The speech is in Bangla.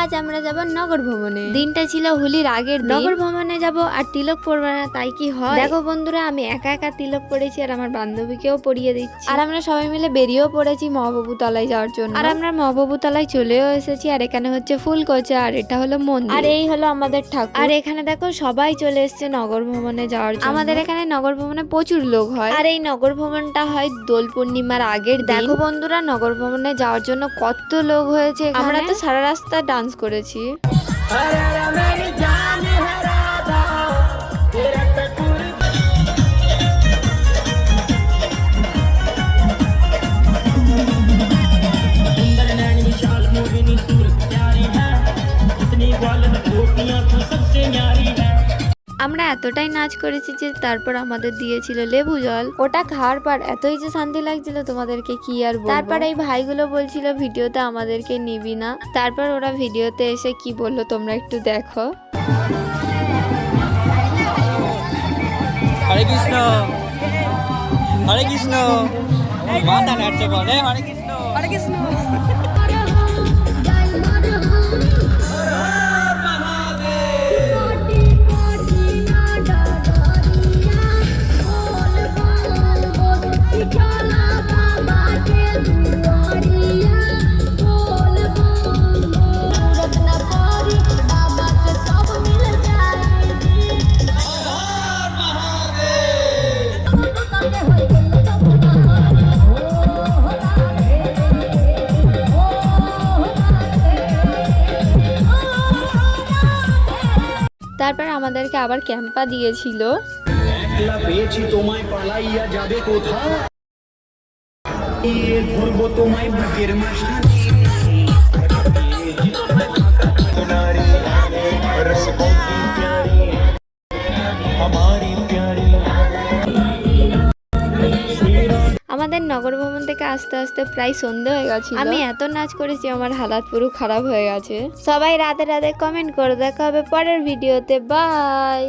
আজ আমরা যাব নগর ভ্রমণে। দিনটা ছিল হোলির আগের দিন। নগর ভ্রমণে যাব আর তিলক পরবো না তাই কি হয়? দেখো বন্ধুরা, আমি একা একা তিলক পরেছি আর আমার বান্ধবীকেও পরিয়ে দিচ্ছি। আর আমরা সবাই মিলে বেরিয়েও পড়েছি মহাবাবু তলায় যাওয়ার জন্য। আর আমরা মহাবাবু তলায় চলেও এসেছি। আর এখানে হচ্ছে ফুলকচা আর এটা হলো মন্দির। আর এই হলো আমাদের ঠাকুর। আর এখানে দেখো সবাই চলে এসছে নগর ভ্রমণে যাওয়ার জন্য। আমাদের এখানে নগর ভ্রমণে প্রচুর লোক হয়। আর এই নগর ভ্রমণটা হয় দোল পূর্ণিমার আগের দিন। দেখো বন্ধুরা, নগর ভ্রমণে যাওয়ার জন্য কত লোক হয়েছে। আমরা তো সারা রাস্তা ডান্স করেছি। আমরা এতটাই নাচ করেছি যে তারপর আমাদের দিয়েছিল লেবু জল। ওটা খাওয়ার পর এতই যে শান্তি লাগছিল তোমাদেরকে কি আর বলবো। তারপর এই ভাইগুলো বলছিল ভিডিওতে আমাদেরকে নিবি না। তারপর ওরা ভিডিওতে এসে কি বললো তোমরা একটু দেখো। হরে কৃষ্ণ হরে কৃষ্ণ মাথা নাড়ছে বলে হরে কৃষ্ণ হরে কৃষ্ণ। তারপর আমাদেরকে আবার ক্যাম্পা দিয়েছিল। একলা পেয়েছি তোমায় পালাইয়া যাবে কোথায়, ধরবো তোমায় বুকের মাঝখানে। আমাদের নগর ভ্রমণ থেকে আস্তে আস্তে প্রায় সন্ধে হয়ে গেছে। আমি এত নাচ করেছি আমার হালাত পুরো খারাপ হয়ে গেছে। সবাই রাতে রাতে কমেন্ট করে দেখা হবে পরের ভিডিওতে। বাই।